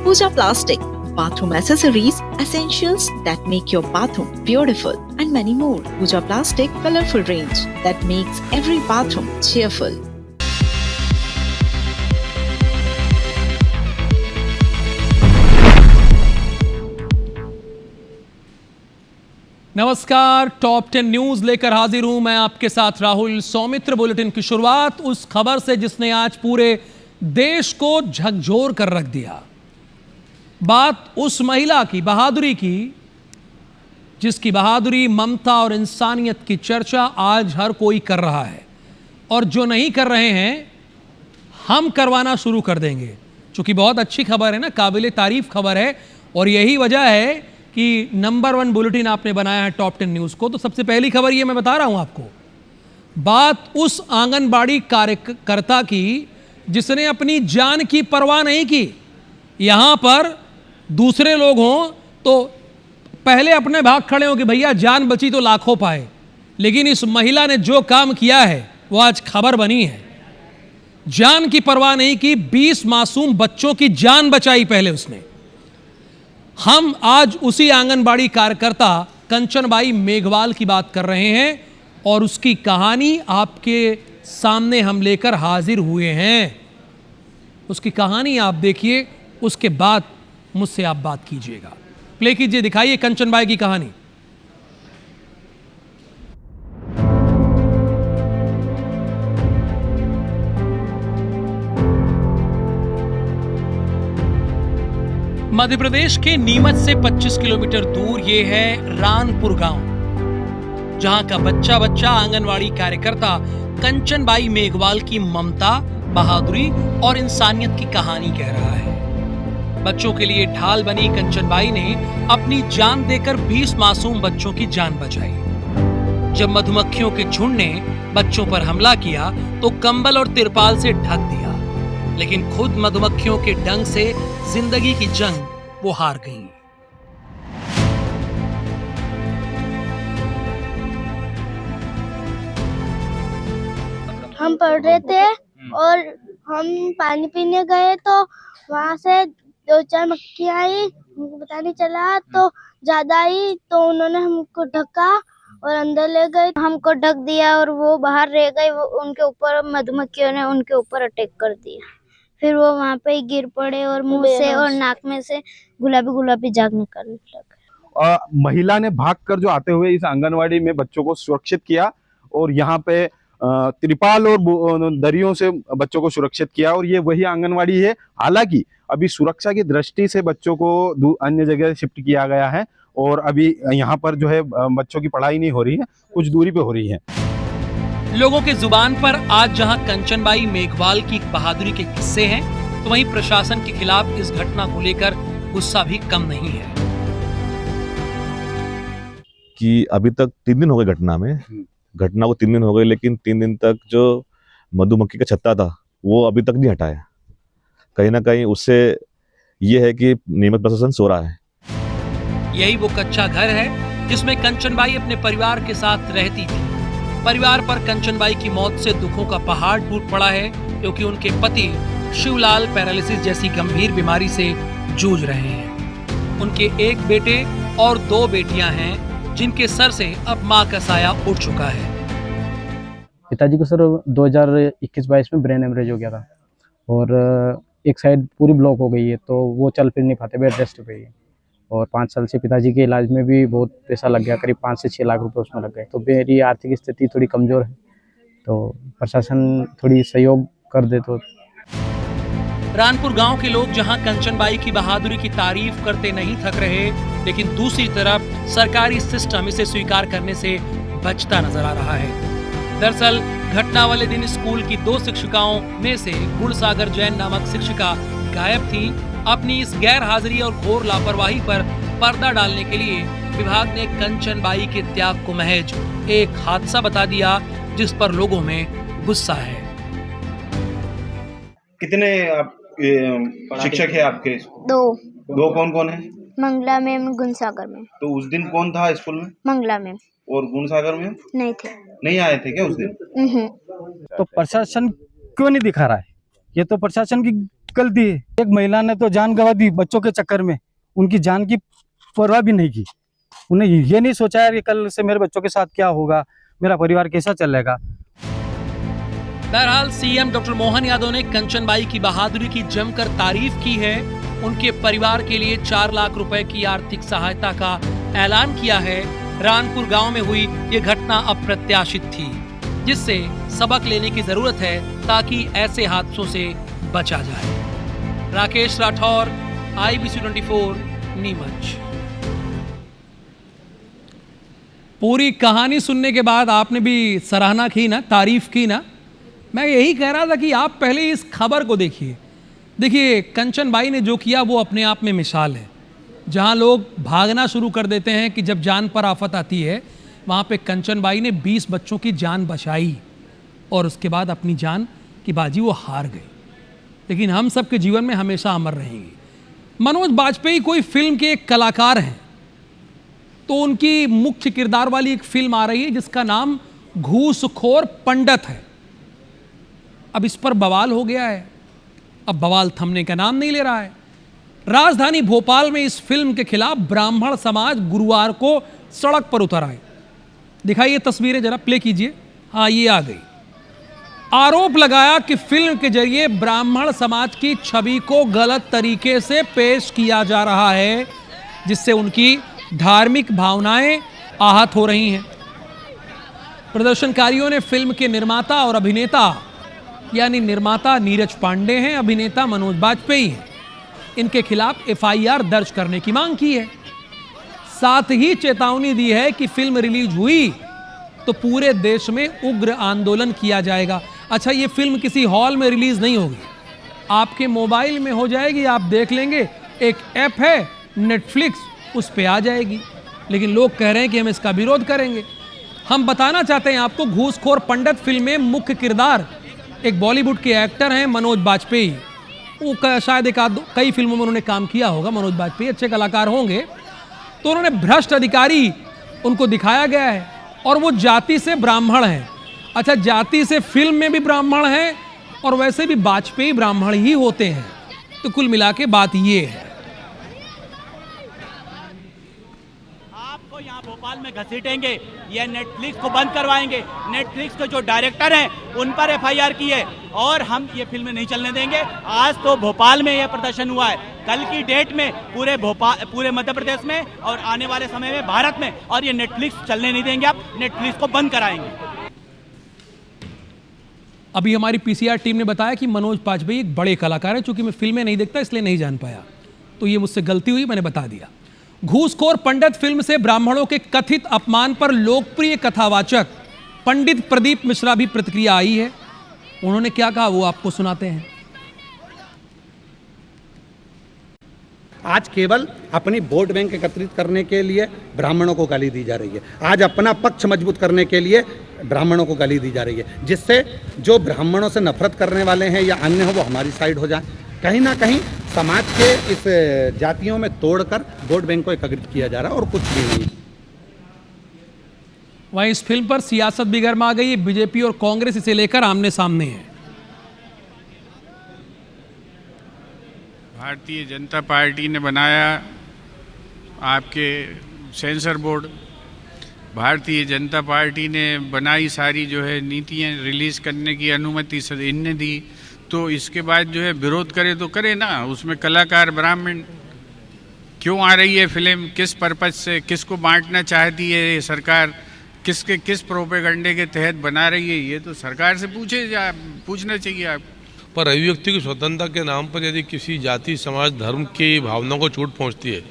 Pooja Plastic, bathroom accessories, essentials that make your bathroom beautiful, and many more. Pooja Plastic colorful range that makes every bathroom cheerful. नमस्कार, top 10 news लेकर हाजिर हूं मैं आपके साथ Rahul. Soumitra bulletin की शुरुआत उस खबर से जिसने आज पूरे देश को झकझोर कर रख दिया। बात उस महिला की बहादुरी की जिसकी बहादुरी, ममता और इंसानियत की चर्चा आज हर कोई कर रहा है, और जो नहीं कर रहे हैं हम करवाना शुरू कर देंगे। चूंकि बहुत अच्छी खबर है ना, काबिले तारीफ खबर है, और यही वजह है कि नंबर 1 बुलेटिन आपने बनाया है टॉप 10 न्यूज़ को। तो सबसे पहली खबर ये मैं बता रहा हूं आपको, बात उस आंगनबाड़ी कार्यकर्ता की जिसने अपनी जान की परवाह नहीं की। यहां पर दूसरे लोग हों तो पहले अपने भाग खड़े हो कि भैया जान बची तो लाखों पाए, लेकिन इस महिला ने जो काम किया है वो आज खबर बनी है। जान की परवाह नहीं की, 20 मासूम बच्चों की जान बचाई पहले उसने। हम आज उसी आंगनबाड़ी कार्यकर्ता कंचनबाई मेघवाल की बात कर रहे हैं, और उसकी कहानी आपके सामने हम लेकर हाजिर हुए हैं। उसकी कहानी आप देखिए, उसके बाद मुझसे आप बात कीजिएगा। प्ले कीजिए, दिखाइए कंचनबाई की कहानी। मध्य प्रदेश के नीमच से 25 किलोमीटर दूर ये है रानपुर गांव, जहां का बच्चा बच्चा आंगनवाड़ी कार्यकर्ता कंचनबाई मेघवाल की ममता, बहादुरी और इंसानियत की कहानी कह रहा है। बच्चों के लिए ढाल बनी कंचनबाई ने अपनी जान देकर 20 मासूम बच्चों की जान बचाई। जब मधुमक्खियों के झुंड ने बच्चों पर हमला किया तो कंबल और तिरपाल से ढक दिया, लेकिन खुद मधुमक्खियों के डंक से जिंदगी की जंग वो हार गई। हम पढ़ रहे थे और हम पानी पीने गए तो वहां से 2-4 मक्खियां आई, हमको पता नहीं चला, तो ज्यादा आई तो उन्होंने हमको ढका और अंदर ले गए, हमको ढक दिया और वो बाहर रह गए। वो उनके ऊपर मधुमक्खियों ने उनके ऊपर अटैक कर दिया, फिर वो वहां पे ही गिर पड़े और मुंह से और नाक में से गुलाबी गुलाबी झाग निकलने लगे। महिला ने भागकर जो आते हुए इस आंगनवाड़ी में बच्चों को सुरक्षित किया, और यहाँ पे त्रिपाल और दरियों से बच्चों को सुरक्षित किया, और ये वही आंगनवाड़ी है। हालांकि अभी सुरक्षा की दृष्टि से बच्चों को अन्य जगह शिफ्ट किया गया है, और अभी यहाँ पर जो है बच्चों की पढ़ाई नहीं हो रही है, कुछ दूरी पे हो रही है। लोगों के जुबान पर आज जहां कंचनबाई मेघवाल की बहादुरी के किस्से हैं, तो वहीं प्रशासन के खिलाफ इस घटना को लेकर गुस्सा भी कम नहीं है। कि अभी तक 3 दिन हो गए घटना को 3 दिन हो गए, लेकिन 3 दिन तक जो मधुमक्खी का छत्ता था वो अभी तक नहीं हटाया। कहीं ना कहीं उससे ये है कि नियमित प्रशासन सो रहा है। यही वो कच्चा घर है जिसमें कंचनबाई अपने परिवार के साथ रहती थी। परिवार पर कंचनबाई की मौत से दुखों का पहाड़ टूट पड़ा है, क्योंकि उनके पति शिवलाल पैरालिसिस जैसी गंभीर बीमारी से जूझ रहे हैं। उनके एक बेटे और 2 बेटियां हैं, जिनके सर से अब मां का साया उठ चुका है। पिताजी को सर 2021-22 में ब्रेन हेमरेज हो गया था, और एक साइड पूरी ब्लॉक हो गई है, तो वो चल फिर नहीं पाते, बेड रेस्ट पे ही। और 5 साल से पिताजी के इलाज में भी बहुत पैसा लग गया, करीब 5 से 6 लाख रुपए उसमें लग गए। तो मेरी आर्थिक स्थिति थोड़ी कमजोर है, तो प्रशासन थोड़ी सहयोग कर दे तो। रानपुर गांव के लोग जहां कंचनबाई की बहादुरी की तारीफ करते नहीं थक रहे, लेकिन दूसरी तरफ सरकारी सिस्टम इसे स्वीकार करने से बचता नजर आ रहा है। दरअसल घटना वाले दिन स्कूल की 2 शिक्षिकाओं में से गुणसागर जैन नामक शिक्षिका गायब थी। अपनी इस गैर हाजिरी और घोर लापरवाही पर पर्दा डालने के लिए विभाग ने कंचनबाई के त्याग को महज एक हादसा बता दिया, जिस पर लोगों में गुस्सा है। कितने आप शिक्षक है आपके? 2 कौन कौन है? मंगला मैम, गुणसागर में। तो उस दिन कौन था स्कूल में? मंगला मैम। और गुणसागर में नहीं थे। नहीं आए थे क्या उस दिन? तो प्रशासन क्यों नहीं दिखा रहा है ये तो प्रशासन की गलती है। एक महिला ने तो जान गंवा दी बच्चों के चक्कर में, उनकी जान की परवाह भी नहीं की। उन्हें ये नहीं सोचा यार कि कल से मेरे बच्चों के साथ क्या होगा, मेरा परिवार कैसा चलेगा। बहरहाल सीएम डॉक्टर मोहन यादव ने कंचनबाई की बहादुरी की जमकर तारीफ की है। उनके परिवार के लिए 4 लाख रुपए की आर्थिक सहायता का ऐलान किया है। रानपुर गांव में हुई ये घटना अप्रत्याशित थी, जिससे सबक लेने की जरूरत है ताकि ऐसे हादसों से बचा जाए। राकेश राठौर, IBC 24, नीमच। पूरी कहानी सुनने के बाद आपने भी सराहना की ना, तारीफ की ना। मैं यही कह रहा था कि आप पहले इस खबर को देखिए। देखिए, कंचनबाई ने जो किया वो अपने आप में मिसाल है। जहां लोग भागना शुरू कर देते हैं कि जब जान पर आफत आती है, वहां पे कंचनबाई ने 20 बच्चों की जान बचाई और उसके बाद अपनी जान की बाजी वो हार गई। लेकिन हम सबके जीवन में हमेशा अमर रहेंगी। मनोज बाजपेयी कोई फिल्म के एक कलाकार हैं, तो उनकी मुख्य किरदार वाली एक फिल्म आ रही है जिसका नाम घूसखोर पंडित है। अब इस पर बवाल हो गया है। अब बवाल थमने का नाम नहीं ले रहा है। राजधानी भोपाल में इस फिल्म के खिलाफ ब्राह्मण समाज गुरुवार को सड़क पर उतर आए। दिखाइए तस्वीरें जरा, प्ले कीजिए। हाँ, ये आ गई। आरोप लगाया कि फिल्म के जरिए ब्राह्मण समाज की छवि को गलत तरीके से पेश किया जा रहा है, जिससे उनकी धार्मिक भावनाएं आहत हो रही हैं। प्रदर्शनकारियों ने फिल्म के निर्माता और अभिनेता, यानी निर्माता नीरज पांडे हैं, अभिनेता मनोज बाजपेयी हैं, इनके खिलाफ FIR दर्ज करने की मांग की है। साथ ही चेतावनी दी है कि फिल्म रिलीज हुई तो पूरे देश में उग्र आंदोलन किया जाएगा। अच्छा, ये फिल्म किसी हॉल में रिलीज नहीं होगी, आपके मोबाइल में हो जाएगी, आप देख लेंगे। एक ऐप है नेटफ्लिक्स, उस पे आ जाएगी। लेकिन लोग कह रहे हैं कि हम इसका विरोध करेंगे। हम बताना चाहते हैं आपको, घूसखोर पंडित फिल्म में मुख्य किरदार एक बॉलीवुड के एक्टर हैं मनोज बाजपेयी। वो शायद कई फिल्मों में उन्होंने काम किया होगा। मनोज बाजपेयी अच्छे कलाकार होंगे। तो उन्होंने भ्रष्ट अधिकारी उनको दिखाया गया है और वो जाति से ब्राह्मण हैं। अच्छा, जाति से फिल्म में भी ब्राह्मण हैं और वैसे भी बाजपेयी ब्राह्मण ही होते हैं। तो कुल मिला के बात ये है। आपको यहाँ भोपाल में घसीटेंगे, ये नेटफ्लिक्स को बंद करवाएंगे। नेटफ्लिक्स के जो डायरेक्टर हैं उन पर FIR की है और हम ये फिल्में नहीं चलने देंगे। आज तो भोपाल में यह प्रदर्शन हुआ है, कल की डेट में पूरे मध्य प्रदेश में और आने वाले समय में भारत में, और ये नेटफ्लिक्स चलने नहीं देंगे। आप नेटफ्लिक्स को बंद कराएंगे। अभी हमारी PCR टीम ने बताया कि मनोज बाजपेयी एक बड़े कलाकार हैं। चूंकि मैं फिल्में नहीं देखता इसलिए नहीं जान पाया, तो ये मुझसे गलती हुई, मैंने बता दिया। घूसखोर पंडित फिल्म से ब्राह्मणों के कथित अपमान पर लोकप्रिय कथावाचक पंडित प्रदीप मिश्रा भी प्रतिक्रिया आई है। उन्होंने क्या कहा वो आपको सुनाते हैं। आज केवल अपनी वोट बैंक एकत्रित करने के लिए ब्राह्मणों को गाली दी जा रही है। आज अपना पक्ष मजबूत करने के लिए ब्राह्मणों को गाली दी जा रही है, जिससे जो ब्राह्मणों से नफरत करने वाले हैं या अन्य हो वो हमारी साइड हो जाए। कहीं ना कहीं समाज के इस जातियों में तोड़कर वोट बैंक को एकत्रित किया जा रहा है और कुछ भी नहीं। वहीं इस फिल्म पर सियासत भी गर्मा गई। बीजेपी और कांग्रेस इसे लेकर आमने सामने है। भारतीय जनता पार्टी ने बनाया आपके sensor board, Bharatiya Janata party ने बनाई सारी जो है नीतियां रिलीज करने की अनुमति इनने दी, तो इसके बाद जो है विरोध करे तो करे ना। उसमें कलाकार ब्राह्मण क्यों आ रही है फिल्म, किस पर्पज से, किसको बांटना चाहती है ये सरकार, किस प्रोपेगंडे के तहत बना रही है, ये तो सरकार से पूछना चाहिए आप। पर अभिव्यक्ति की स्वतंत्रता के नाम पर यदि किसी जाति, समाज, धर्म की भावनाओं को चोट पहुंचती है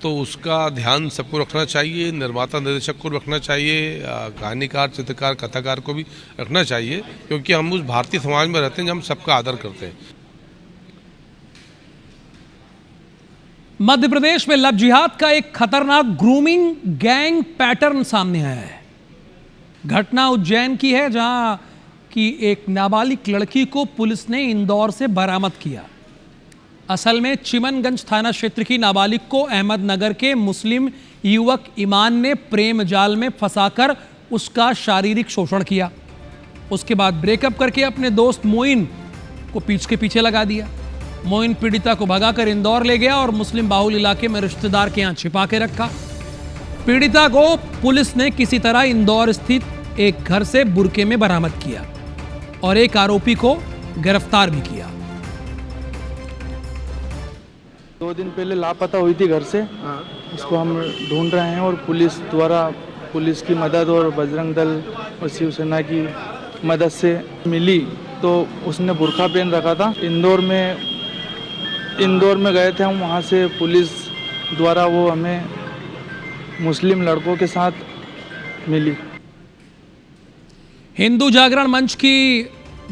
तो उसका ध्यान सबको रखना चाहिए। निर्माता निर्देशक को रखना चाहिए, कहानीकार, चित्रकार, कथाकार को भी रखना चाहिए, क्योंकि हम उस भारतीय समाज में रहते हैं जब हम सबका आदर करते हैं। मध्य प्रदेश में लव जिहाद का एक खतरनाक ग्रूमिंग गैंग पैटर्न सामने आया है। घटना उज्जैन की है, जहां की एक नाबालिग लड़की को पुलिस ने इंदौर से बरामद किया। असल में चिमनगंज थाना क्षेत्र की नाबालिग को अहमदनगर के मुस्लिम युवक ईमान ने प्रेम जाल में फंसाकर उसका शारीरिक शोषण किया। उसके बाद ब्रेकअप करके अपने दोस्त मोइन को पीछ के पीछे लगा दिया। मोइन पीड़िता को भगाकर इंदौर ले गया और मुस्लिम बाहुल इलाके में रिश्तेदार के यहां छिपा के रखा। पीड़िता को पुलिस ने किसी तरह इंदौर स्थित एक घर से बुरके में बरामद किया और एक आरोपी को गिरफ्तार भी किया। 2 दिन पहले लापता हुई थी घर से, उसको हम ढूंढ रहे हैं और पुलिस द्वारा पुलिस की मदद और बजरंग दल और शिवसेना की मदद से मिली। तो उसने बुर्का पहन रखा था। इंदौर में गए थे हम, वहाँ से पुलिस द्वारा वो हमें मुस्लिम लड़कों के साथ मिली। हिंदू जागरण मंच की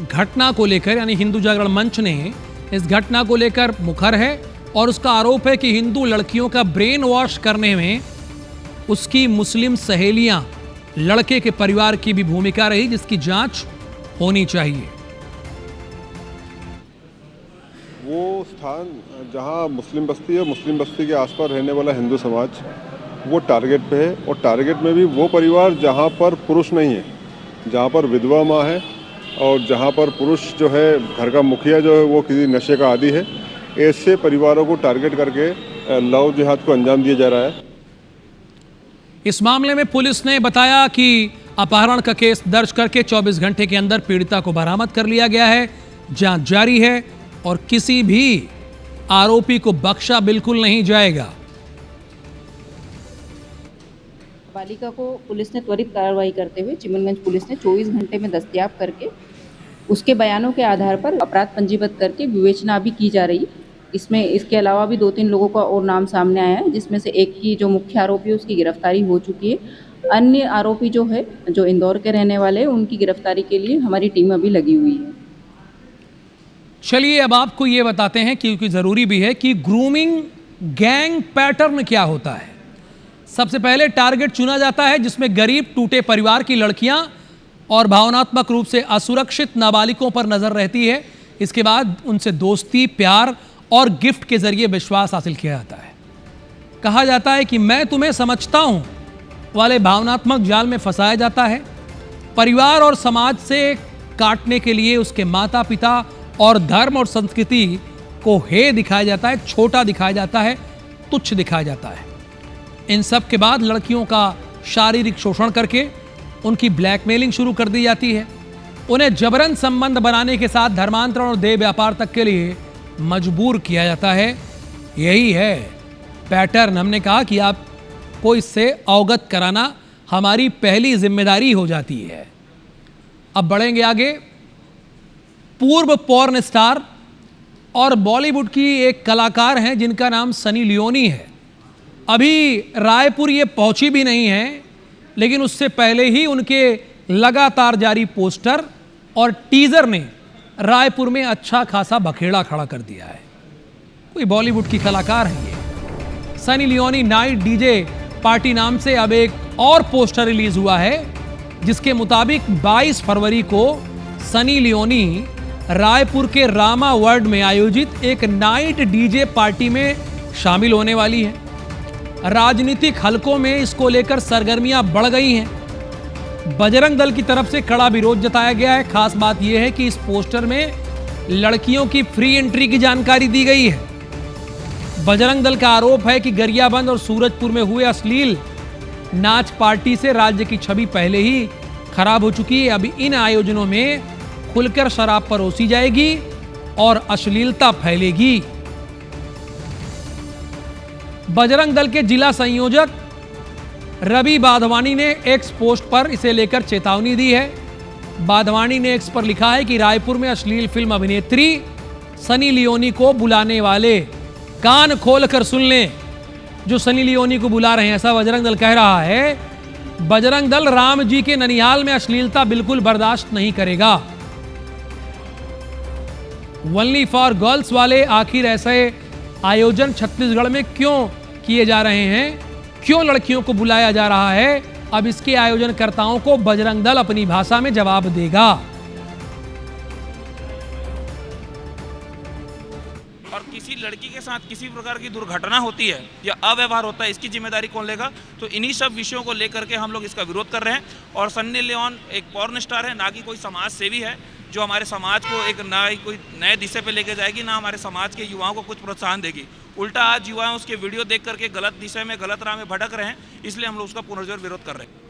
घटना को लेकर, यानी हिंदू जागरण मंच ने इस घटना को लेकर मुखर है और उसका आरोप है कि हिंदू लड़कियों का ब्रेन वॉश करने में उसकी मुस्लिम सहेलियां, लड़के के परिवार की भी भूमिका रही, जिसकी जांच होनी चाहिए। वो स्थान जहां मुस्लिम बस्ती है, मुस्लिम बस्ती के आसपास रहने वाला हिंदू समाज वो टारगेट पे है, और टारगेट में भी वो परिवार जहां पर पुरुष नहीं है, जहां पर विधवा माँ है और जहां पर पुरुष जो है, घर का मुखिया जो है वो किसी नशे का आदी है। ऐसे परिवारों को टारगेट करके लव जिहाद को अंजाम दिया जा रहा है। इस मामले में पुलिस ने बताया कि अपहरण का केस दर्ज करके 24 घंटे के अंदर पीड़िता को बरामद कर लिया गया है। जांच जारी है और किसी भी आरोपी को बख्शा बिल्कुल नहीं जाएगा। बालिका को पुलिस ने त्वरित कार्रवाई करते हुए चिमनगंज पुलिस ने 24 घंटे में दस्तयाब करके उसके बयानों के आधार पर अपराध पंजीबद्ध करके विवेचना भी की जा रही। इसमें इसके अलावा भी 2-3 लोगों का और नाम सामने आया है, जिसमें से एक की जो मुख्य आरोपी है उसकी गिरफ्तारी हो चुकी है। अन्य आरोपी जो है, जो इंदौर के रहने वाले हैं, उनकी गिरफ्तारी के लिए हमारी टीम अभी लगी हुई है। चलिए अब आपको ये बताते हैं, क्योंकि ज़रूरी भी है, कि ग्रूमिंग गैंग पैटर्न क्या होता है। सबसे पहले टारगेट चुना जाता है जिसमें गरीब टूटे परिवार की लड़कियां और भावनात्मक रूप से असुरक्षित नाबालिगों पर नजर रहती है। इसके बाद उनसे दोस्ती, प्यार और गिफ्ट के जरिए विश्वास हासिल किया जाता है। कहा जाता है कि मैं तुम्हें समझता हूं वाले भावनात्मक जाल में फंसाया जाता है। परिवार और समाज से काटने के लिए उसके माता पिता और धर्म और संस्कृति को हे दिखाया जाता है, छोटा दिखाया जाता है, तुच्छ दिखाया जाता है। इन सब के बाद लड़कियों का शारीरिक शोषण करके उनकी ब्लैकमेलिंग शुरू कर दी जाती है। उन्हें जबरन संबंध बनाने के साथ धर्मांतरण और देह व्यापार तक के लिए मजबूर किया जाता है। यही है पैटर्न। हमने कहा कि आपको इससे अवगत कराना हमारी पहली जिम्मेदारी हो जाती है। अब बढ़ेंगे आगे। पूर्व पॉर्न स्टार और बॉलीवुड की एक कलाकार हैं जिनका नाम सनी लियोनी है। अभी रायपुर ये पहुंची भी नहीं है, लेकिन उससे पहले ही उनके लगातार जारी पोस्टर और टीजर ने रायपुर में अच्छा खासा बखेड़ा खड़ा कर दिया है। कोई बॉलीवुड की कलाकार है ये। Sunny Leone night DJ party नाम से अब एक और पोस्टर रिलीज हुआ है, जिसके मुताबिक 22 फरवरी को सनी लियोनी रायपुर के रामा वर्ल्ड में आयोजित एक नाइट डीजे पार्टी में शामिल होने वाली है। राजनीतिक हलकों में इसको लेकर सरगर्मियां बढ़ गई हैं। बजरंग दल की तरफ से कड़ा विरोध जताया गया है। खास बात यह है कि इस पोस्टर में लड़कियों की फ्री एंट्री की जानकारी दी गई है। बजरंग दल का आरोप है कि गरियाबंद और सूरजपुर में हुए अश्लील नाच पार्टी से राज्य की छवि पहले ही खराब हो चुकी है। अब इन आयोजनों में खुलकर शराब परोसी जाएगी और अश्लीलता फैलेगी। बजरंग दल के जिला संयोजक रवि बाधवानी ने एक्स पोस्ट पर इसे लेकर चेतावनी दी है। बाधवानी ने एक्स पर लिखा है कि रायपुर में अश्लील फिल्म अभिनेत्री सनी लियोनी को बुलाने वाले कान खोलकर सुन लें। जो सनी लियोनी को बुला रहे हैं, ऐसा बजरंग दल कह रहा है। बजरंग दल राम जी के ननिहाल में अश्लीलता बिल्कुल बर्दाश्त नहीं करेगा। ओनली फॉर गर्ल्स वाले आखिर ऐसे आयोजन छत्तीसगढ़ में क्यों किए जा रहे हैं? क्यों लड़कियों को बुलाया जा रहा है? अब इसके आयोजनकर्ताओं को बजरंग दल अपनी भाषा में जवाब देगा। और किसी लड़की के साथ किसी प्रकार की दुर्घटना होती है या अव्यवहार होता है, इसकी जिम्मेदारी कौन लेगा? तो इन्हीं सब विषयों को लेकर के हम लोग इसका विरोध कर रहे हैं। और सन्नी लियोन एक पॉर्न स्टार है, ना कि कोई समाज सेवी है। जो हमारे समाज को एक ना ही कोई नए दिशे पे लेके जाएगी, ना हमारे समाज के युवाओं को कुछ प्रोत्साहन देगी। उल्टा आज युवा उसके वीडियो देख करके गलत दिशा में, गलत राह में भटक रहे हैं, इसलिए हम लोग उसका पुनर्जोर विरोध कर रहे हैं।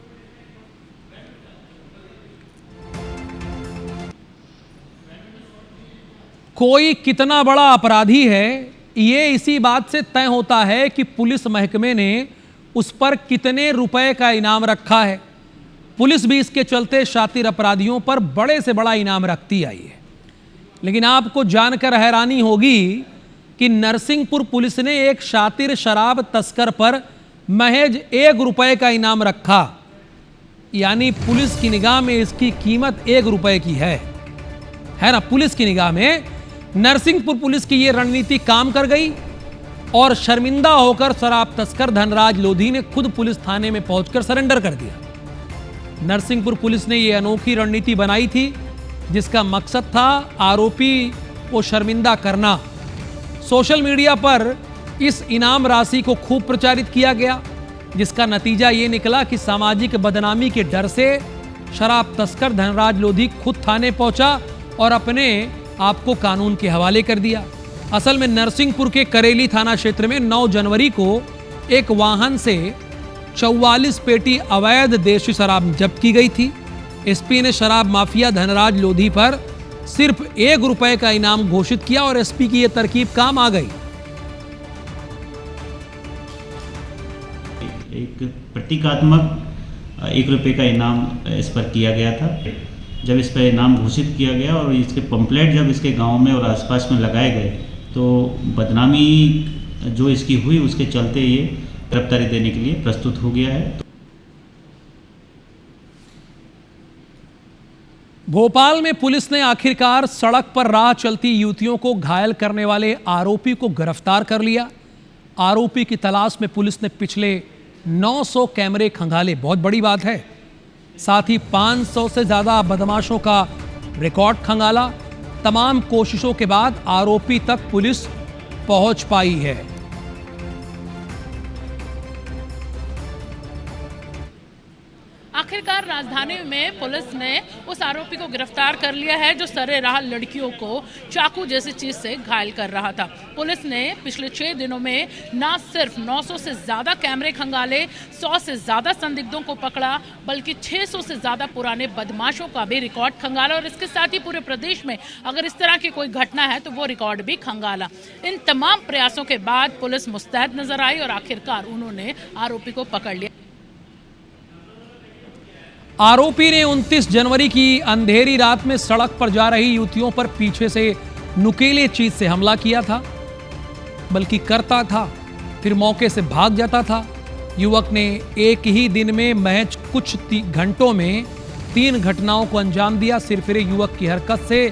कोई कितना बड़ा अपराधी है ये इसी बात से तय होता है कि पुलिस महकमे ने उस पर कितने रुपए का इनाम रखा है। पुलिस भी इसके चलते शातिर अपराधियों पर बड़े से बड़ा इनाम रखती आई है। लेकिन आपको जानकर हैरानी होगी कि नरसिंहपुर पुलिस ने एक शातिर शराब तस्कर पर महज 1 रुपए का इनाम रखा, यानी पुलिस की निगाह में इसकी कीमत 1 रुपए की है ना। पुलिस की निगाह में नरसिंहपुर पुलिस की यह रणनीति काम कर गई और शर्मिंदा होकर शराब तस्कर धनराज लोधी ने खुद पुलिस थाने में पहुंचकर सरेंडर कर दिया। नरसिंहपुर पुलिस ने यह अनोखी रणनीति बनाई थी जिसका मकसद था आरोपी को शर्मिंदा करना। सोशल मीडिया पर इस इनाम राशि को खूब प्रचारित किया गया, जिसका नतीजा ये निकला कि सामाजिक बदनामी के डर से शराब तस्कर धनराज लोधी खुद थाने पहुंचा और अपने आप को कानून के हवाले कर दिया। असल में नरसिंहपुर के करेली थाना क्षेत्र में 9 जनवरी को एक वाहन से 44 पेटी अवैध देशी शराब जब्त की गई थी। एसपी ने शराब माफिया धनराज लोधी पर सिर्फ 1 रुपए का इनाम घोषित किया और एसपी की यह तरकीब काम आ गई। एक प्रतीकात्मक 1 रुपए का इनाम इस पर किया गया था। जब इस पर इनाम घोषित किया गया और इसके पंपलेट जब इसके गांव में और आसपास में लगाए गए तो बदनामी जो इसकी हुई उसके चलते ये गिरफ्तारी देने के लिए प्रस्तुत हो गया है। भोपाल में पुलिस ने आखिरकार सड़क पर राह चलती युवतियों को घायल करने वाले आरोपी को गिरफ्तार कर लिया। आरोपी की तलाश में पुलिस ने पिछले 900 कैमरे खंगाले, बहुत बड़ी बात है। साथ ही 500 से ज्यादा बदमाशों का रिकॉर्ड खंगाला। तमाम कोशिशों के बाद आरोपी तक पुलिस पहुंच पाई है। आखिरकार राजधानी में पुलिस ने उस आरोपी को गिरफ्तार कर लिया है जो सरेराह लड़कियों को चाकू जैसी चीज से घायल कर रहा था। पुलिस ने पिछले 6 दिनों में न सिर्फ 900 से ज्यादा कैमरे खंगाले, 100 से ज्यादा संदिग्धों को पकड़ा, बल्कि 600 से ज्यादा पुराने बदमाशों का भी रिकॉर्ड खंगाला और इसके साथ ही पूरे प्रदेश में अगर इस तरह की कोई घटना है तो वो रिकॉर्ड भी खंगाला। इन तमाम प्रयासों के बाद पुलिस मुस्तैद नजर आई और आखिरकार उन्होंने आरोपी को पकड़ लिया। आरोपी ने 29 जनवरी की अंधेरी रात में सड़क पर जा रही युवतियों पर पीछे से नुकीले चीज से हमला किया था, बल्कि करता था फिर मौके से भाग जाता था। युवक ने एक ही दिन में महज कुछ घंटों में 3 घटनाओं को अंजाम दिया। सिरफिरे युवक की हरकत से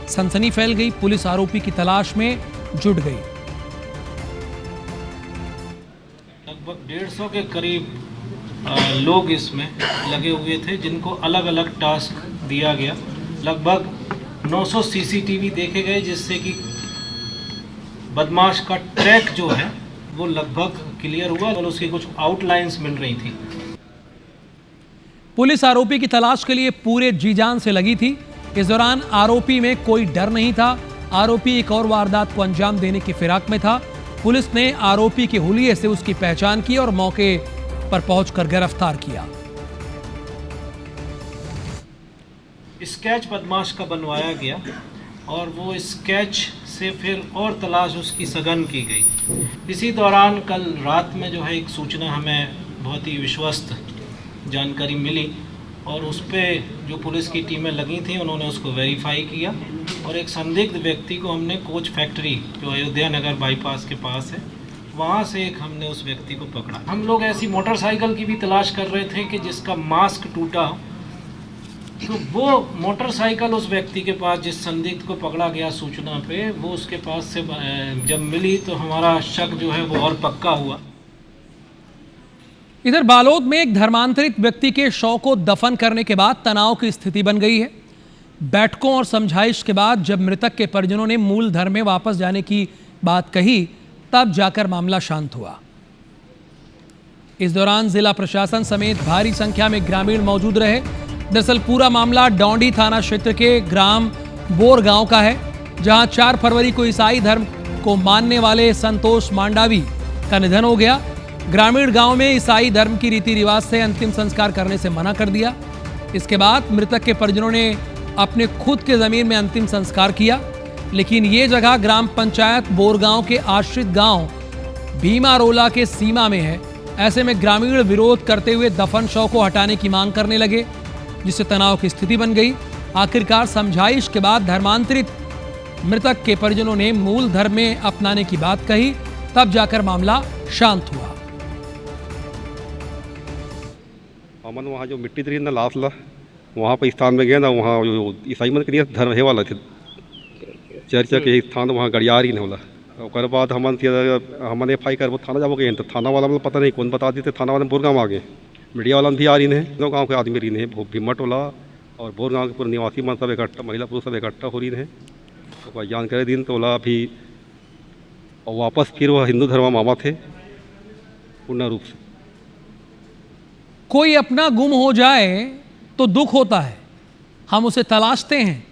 सनसनी फैल गई। पुलिस आरोपी की तलाश में जुट गई। लगभग 150 के करीब लोग इसमें लगे हुए थे जिनको अलग अलग टास्क दिया गया। लगभग 900 सीसीटीवी देखे गए जिससे कि बदमाश का ट्रैक जो है वो लगभग क्लियर हुआ और उसकी कुछ आउटलाइंस मिल रही थी। पुलिस आरोपी की तलाश के लिए पूरे जी जान से लगी थी। इस दौरान आरोपी में कोई डर नहीं था। आरोपी एक और वारदात को अंजाम देने की फिराक में था। पुलिस ने आरोपी के हुलिये से उसकी पहचान की और मौके पर पहुंचकर गिरफ्तार किया। स्केच बदमाश का बनवाया गया और वो स्केच से फिर और तलाश उसकी सघन की गई। इसी दौरान कल रात में जो है एक सूचना हमें बहुत ही विश्वस्त जानकारी मिली और उस पर जो पुलिस की टीमें लगी थी उन्होंने उसको वेरीफाई किया और एक संदिग्ध व्यक्ति को हमने कोच फैक्ट्री जो अयोध्या नगर बाईपास के पास है वहाँ से हमने उस व्यक्ति को पकड़ा। हम लोग ऐसी मोटरसाइकिल की भी तलाश कर रहे थे कि जिसका मास्क टूटा, तो वो मोटरसाइकिल उस व्यक्ति के पास जिस संदिग्ध को पकड़ा गया सूचना पे वो उसके पास से जब मिली तो हमारा शक जो है वो और पक्का हुआ। इधर बालोद में एक धर्मांतरित व्यक्ति के शव को दफन करने के बाद तनाव की स्थिति बन गई है। बैठकों और समझाइश के बाद जब मृतक के परिजनों ने मूल धर्म में वापस जाने की बात कही तब जाकर मामला शांत हुआ। इस दौरान जिला प्रशासन समेत भारी संख्या में ग्रामीण मौजूद रहे। दरअसल पूरा मामला डौंडी थाना क्षेत्र के ग्राम बोर गांव का है, जहां 4 फरवरी को ईसाई धर्म को मानने वाले संतोष मांडावी का निधन हो गया। ग्रामीण गांव में ईसाई धर्म की रीति रिवाज से अंतिम संस्कार करने से मना कर दिया। इसके बाद मृतक के परिजनों ने अपने खुद के जमीन में अंतिम संस्कार किया, लेकिन ये जगह ग्राम पंचायत बोरगांव के आश्रित गांव भीमारोला के सीमा में है। ऐसे में ग्रामीण विरोध करते हुए दफन शव को हटाने की मांग करने लगे, जिससे तनाव की स्थिति बन गई। आखिरकार समझाइश के बाद धर्मांतरित मृतक के परिजनों ने मूल धर्म में अपनाने की बात कही, तब जाकर मामला शांत हुआ। हमन वहाँ जो मिट्टी तरी ना लाश ला वहाँ पर स्थान में गए ना, वहाँ ईसाई मत करिए धर्म है वाला थे चर्चा के स्थान वहाँ गड़िया रही होला। और बाद हमन FI कर वो थाना जाओ गए तो थाना वाला मतलब पता नहीं कौन बता देते, थाना वाले बोरगांव आ गए, मीडिया वाला भी आ रही है, दो गाँव के आदमी रही है, भीमट होला और बोरगांव के पूरे निवासी मन सब इकट्ठा, महिला पुरुष सब इकट्ठा हो रही है। तो जानकारी दिन तो बोला अभी और वापस फिर वह हिंदू धर्म मामा थे पूर्ण रूप से। कोई अपना गुम हो जाए तो दुख होता है, हम उसे तलाशते हैं।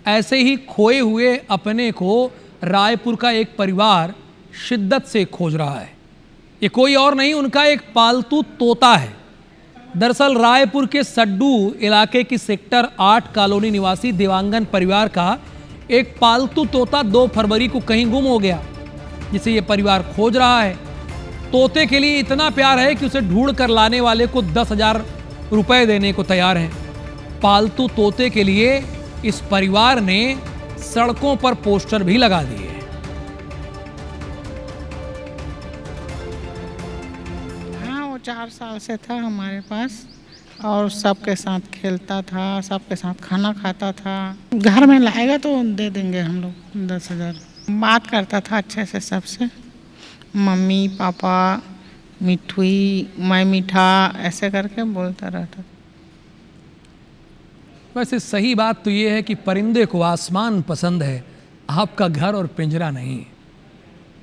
ऐसे ही खोए हुए अपने को रायपुर का एक परिवार शिद्दत से खोज रहा है। ये कोई और नहीं, उनका एक पालतू तोता है। दरअसल रायपुर के सड्डू इलाके की सेक्टर 8 कॉलोनी निवासी देवांगन परिवार का एक पालतू तोता 2 फरवरी को कहीं गुम हो गया, जिसे ये परिवार खोज रहा है। तोते के लिए इतना प्यार है कि उसे ढूंढ कर लाने वाले को 10,000 रुपए देने को तैयार हैं। पालतू तोते के लिए इस परिवार ने सड़कों पर पोस्टर भी लगा दिए। हाँ, वो 4 साल से था हमारे पास और सबके साथ खेलता था, सबके साथ खाना खाता था। घर में लाएगा तो दे देंगे हम लोग 10,000। बात करता था अच्छे से सबसे, मम्मी पापा मिठुई मैं मीठा ऐसे करके बोलता रहता। वैसे सही बात तो ये है कि परिंदे को आसमान पसंद है, आपका घर और पिंजरा नहीं।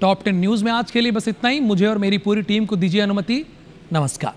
टॉप 10 न्यूज़ में आज के लिए बस इतना ही। मुझे और मेरी पूरी टीम को दीजिए अनुमति। नमस्कार।